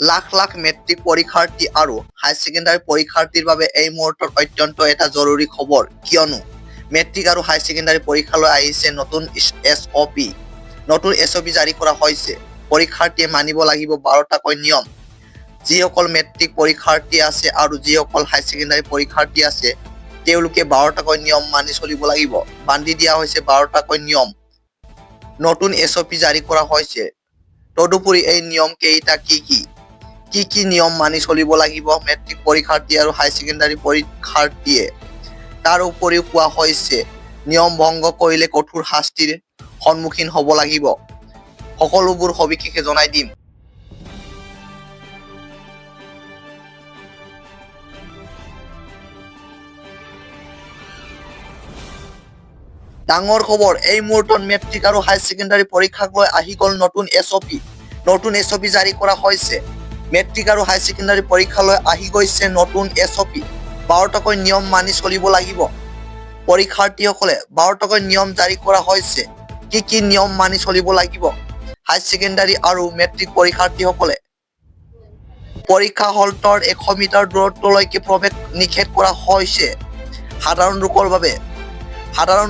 Lakh lakh matric পৰীক্ষাৰ্থী আৰু হাই secondary পৰীক্ষাৰ্থীৰ বাবে এই মুহূৰ্তত অত্যন্ত এটা জৰুৰী খবৰ, কিয়নো মেট্ৰিক আৰু হাই ছেকেণ্ডাৰী পৰীক্ষালৈ আহিছে নতুন SOP। নতুন SOP জাৰি কৰা হৈছে। পৰীক্ষাৰ্থীয়ে মানিব লাগিব 12টাকৈ নিয়ম। যিসকল মেট্ৰিক পৰীক্ষাৰ্থী আছে আৰু যিসকল হাই ছেকেণ্ডাৰী পৰীক্ষাৰ্থী আছে তেওঁলোকে 12টাকৈ নিয়ম মানি চলিব লাগিব। বান্ধি দিয়া হৈছে 12টাকৈ নিয়ম। নতুন SOP জাৰি কৰা হৈছে। তদুপৰি এই নিয়ম কেইটা কি নিয়ম মানি চলিব লাগিব মেট্ৰিক পৰীক্ষাৰ্থী আৰু হাই ছেকেণ্ডাৰী পৰীক্ষাৰ্থীয়ে, তাৰ উপৰিও কোৱা হৈছে নিয়ম ভংগ কৰিলে কঠোৰ শাস্তিৰ সন্মুখীন হ'ব লাগিব। সকলোবোৰ সবিশেষে জনাই দিম। ডাঙৰ খবৰ, এই মুহূৰ্তত মেট্ৰিক আৰু হাই ছেকেণ্ডাৰী পৰীক্ষাক লৈ আহি গ'ল নতুন SOP। নতুন SOP জাৰি কৰা হৈছে। মেট্ৰিক আৰু হাই ছেকেণ্ডাৰী পৰীক্ষালৈ আহি গৈছে নতুন SOP। 12টাকৈ নিয়ম মানি চলিব লাগিব। পৰীক্ষাৰ্থীসকলে 12টাকৈ নিয়ম জাৰি কৰা হৈছে। কি নিয়ম মানি চলিব লাগিব হাই ছেকেণ্ডাৰী আৰু মেট্ৰিক পৰীক্ষাৰ্থীসকলে? পৰীক্ষা হলটোৰ 100 মিটাৰ দূৰত্বলৈকে প্ৰৱেশ নিষেধ কৰা হৈছে। সাধাৰণ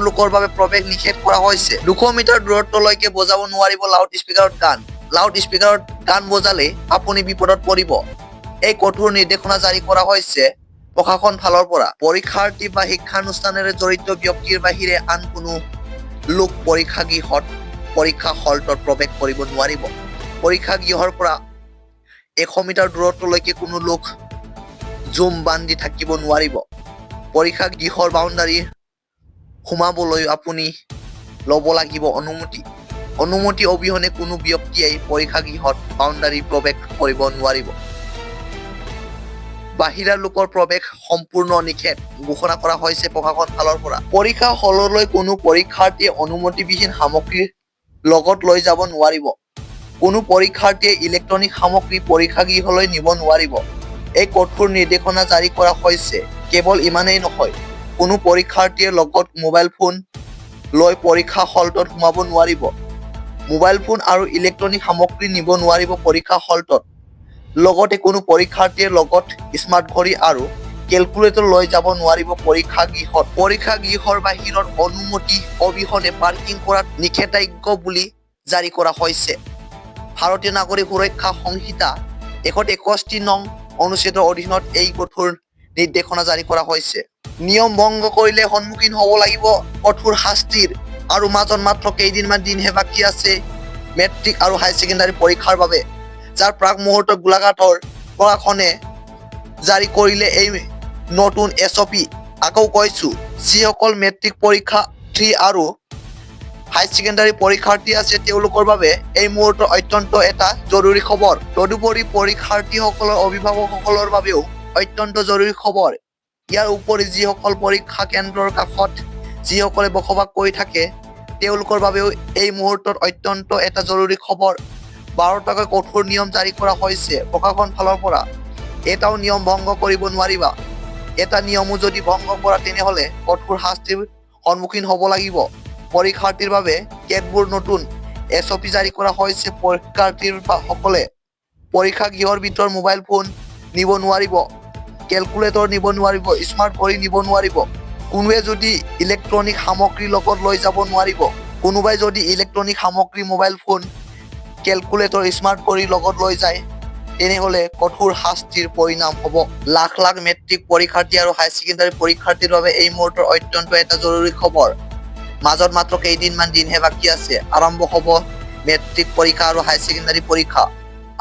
লোকৰ বাবে প্ৰৱেশ নিষেধ কৰা হৈছে। 200 মিটাৰ দূৰত্বলৈকে বজাব নোৱাৰিব লাউড স্পীকাৰত গান। লাউড স্পীকাৰত গান বজালে আপুনি বিপদত পৰিব। এই কঠোৰ নিৰ্দেশনা জাৰি কৰা হৈছে প্ৰশাসন ফালৰ পৰা। পৰীক্ষাৰ্থী বা শিক্ষানুষ্ঠানেৰে জড়িত ব্যক্তিৰ বাহিৰে আন কোনো লোক পৰীক্ষা হলটোত প্ৰৱেশ কৰিব নোৱাৰিব। পৰীক্ষা গৃহৰ পৰা 100 মিটাৰ দূৰত্বলৈকে কোনো লোক জুম বান্ধি থাকিব নোৱাৰিব। পৰীক্ষা গৃহৰ বাউণ্ডাৰী সোমাবলৈ আপুনি ল'ব লাগিব অনুমতি অবিহনে কোনো ব্যক্তিয়ে পৰীক্ষা গৃহত বাউণ্ডাৰী প্ৰৱেশ কৰিব নোৱাৰিব। বাহিৰা লোকৰ প্ৰৱেশ সম্পূৰ্ণ নিষেধ ঘোষণা কৰা হৈছে প্ৰশাসন ফালৰ পৰা। পৰীক্ষা হললৈ কোনো পৰীক্ষাৰ্থীয়ে অনুমতিবিহীন সামগ্ৰী লগত লৈ যাব নোৱাৰিব। কোনো পৰীক্ষাৰ্থীয়ে ইলেক্ট্ৰনিক সামগ্ৰী পৰীক্ষা গৃহলৈ নিব নোৱাৰিব। এই কঠোৰ নিৰ্দেশনা জাৰি কৰা হৈছে। কেৱল ইমানেই নহয়, কোনো পৰীক্ষাৰ্থীয়ে লগত মোবাইল ফোন লৈ পৰীক্ষা হলটোত সোমাব নোৱাৰিব। মোবাইল ফোন আৰু ইলেক্ট্ৰনিক সামগ্ৰী নিব নোৱাৰিব পৰীক্ষা হলটোত। লগতে কোনো পৰীক্ষাৰ্থীয়ে লগত স্মাৰ্ট ঘড়ী আৰু কেলকুলেটৰ লৈ যাব নোৱাৰিব পৰীক্ষা গৃহত। পৰীক্ষা গৃহৰ বাহিৰত অনুমতি অবিহনে পাৰ্কিং কৰাত নিষেধাজ্ঞা বুলি জাৰি কৰা হৈছে। ভাৰতীয় নাগৰিক সুৰক্ষা সংহিতা 161 নং অনুচ্ছেদৰ অধীনত এই কঠোৰ নিৰ্দেশনা জাৰি কৰা হৈছে। নিয়ম ভংগ কৰিলে সন্মুখীন হ'ব লাগিব কঠোৰ শাস্তিৰ। আৰু মাজত মাত্ৰ কেইদিনমান দিনহে বাকী আছে মেট্ৰিক আৰু হাই ছেকেণ্ডাৰী পৰীক্ষাৰ বাবে, যাৰ প্ৰাক মুহূৰ্তত গোলাঘাটৰ প্ৰশাসনে জাৰি কৰিলে এই নতুন SOP। আকৌ কৈছো, যিসকল মেট্ৰিক পৰীক্ষাৰ্থী আৰু হাই ছেকেণ্ডাৰী পৰীক্ষাৰ্থী আছে তেওঁলোকৰ বাবে এই মুহূৰ্তৰ অত্যন্ত এটা জৰুৰী খবৰ। তদুপৰি পৰীক্ষাৰ্থীসকলৰ অভিভাৱকসকলৰ বাবেও অত্যন্ত জৰুৰী খবৰ। ইয়াৰ উপৰি যিসকল পৰীক্ষা কেন্দ্ৰৰ কাষত যিসকলে বসবাস কৰি থাকে তেওঁলোকৰ বাবেও এই মুহূৰ্তত অত্যন্ত এটা জৰুৰী খবৰ। 12টাকৈ কঠোৰ নিয়ম জাৰি কৰা হৈছে প্ৰশাসন ফালৰ পৰা। এটাও নিয়ম ভংগ কৰিব নোৱাৰিবা। এটা নিয়মো যদি ভংগ কৰা তেনেহলে কঠোৰ শাস্তিৰ সন্মুখীন হ'ব লাগিব। পৰীক্ষাৰ্থীৰ বাবে কেতবোৰ নতুন SOP জাৰি কৰা হৈছে। পৰীক্ষাৰ্থীসকলে পৰীক্ষা গৃহৰ ভিতৰত মোবাইল ফোন নিব নোৱাৰিব, কেলকুলেটৰ নিব নোৱাৰিব, স্মাৰ্ট ঘড়ী নিব নোৱাৰিব। কোনোৱে যদি ইলেক্ট্ৰনিক সামগ্ৰী লগত লৈ যাব নোৱাৰিব। কোনোবাই যদি ইলেক্ট্ৰনিক সামগ্ৰী মোবাইল ফোন, কেলকুলেটৰ, স্মাৰ্ট ঘড়ী লগত লৈ যায় তেনেহলে কঠোৰ শাস্তিৰ পৰিণাম হ'ব। লাখ লাখ মেট্ৰিক পৰীক্ষাৰ্থী আৰু হাই ছেকেণ্ডাৰী পৰীক্ষাৰ্থীৰ বাবে এই মুহূৰ্তৰ অত্যন্ত এটা জৰুৰী খবৰ। মাজত মাত্ৰ কেইদিনমান দিনহে বাকী আছে। আৰম্ভ হ'ব মেট্ৰিক পৰীক্ষা আৰু হাই ছেকেণ্ডাৰী পৰীক্ষা।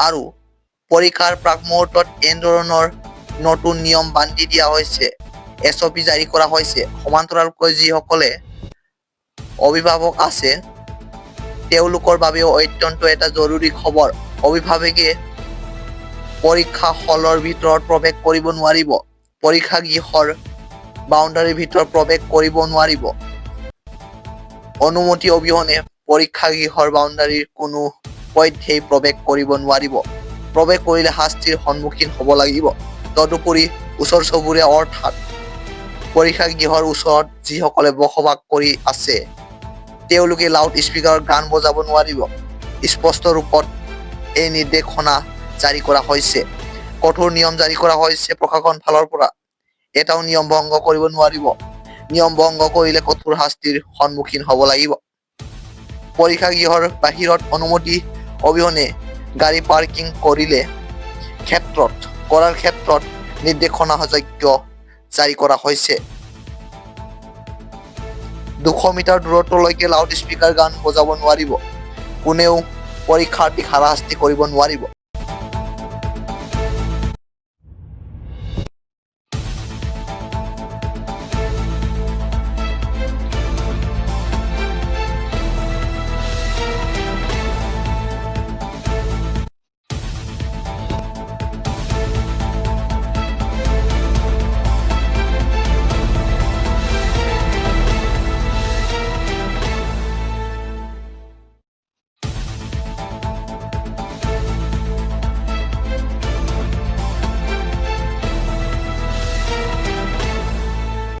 আৰু পৰীক্ষাৰ প্ৰাক মুহূৰ্তত এনেধৰণৰ নতুন নিয়ম বান্ধি দিয়া হৈছে, SOP জাৰি কৰা হৈছে। সমান্তৰালকৈ যিসকলে অভিভাৱক আছে তেওঁলোকৰ বাবেও অত্যন্ত এটা জৰুৰী খবৰ। অভিভাৱকে পৰীক্ষা হলৰ ভিতৰত প্ৰৱেশ কৰিব নোৱাৰিব। পৰীক্ষা গৃহৰ বাউণ্ডাৰীৰ ভিতৰত প্ৰৱেশ কৰিব নোৱাৰিব। অনুমতি অবিহনে পৰীক্ষা গৃহৰ বাউণ্ডাৰীৰ কোনো পধ্যেই প্ৰৱেশ কৰিব নোৱাৰিব। প্ৰৱেশ কৰিলে শাস্তিৰ সন্মুখীন হ'ব লাগিব। তদুপৰি ওচৰ চুবুৰীয়া অৰ্থাৎ পৰীক্ষা গৃহৰ ওচৰত যিসকলে বসবাস কৰি আছে তেওঁলোকে লাউড স্পীকাৰত গান বজাব নোৱাৰিব। স্পষ্ট ৰূপত এই নিৰ্দেশনা জাৰি কৰা হৈছে। কঠোৰ নিয়ম জাৰি কৰা হৈছে প্ৰশাসন ফালৰ পৰা। এটাও নিয়ম ভংগ কৰিব নোৱাৰিব। নিয়ম ভংগ কৰিলে কঠোৰ শাস্তিৰ সন্মুখীন হ'ব লাগিব। পৰীক্ষা গৃহৰ বাহিৰত অনুমতি অবিহনে গাড়ী পাৰ্কিং কৰাৰ ক্ষেত্ৰত নিৰ্দেশনাযোগ্য জাৰি কৰা হৈছে। 200 মিটাৰ দূৰত্বলৈকে লাউড স্পীকাৰ গান বজাব নোৱাৰিব। কোনেও পৰীক্ষাৰ্থীক হাৰাশাস্তি কৰিব নোৱাৰিব।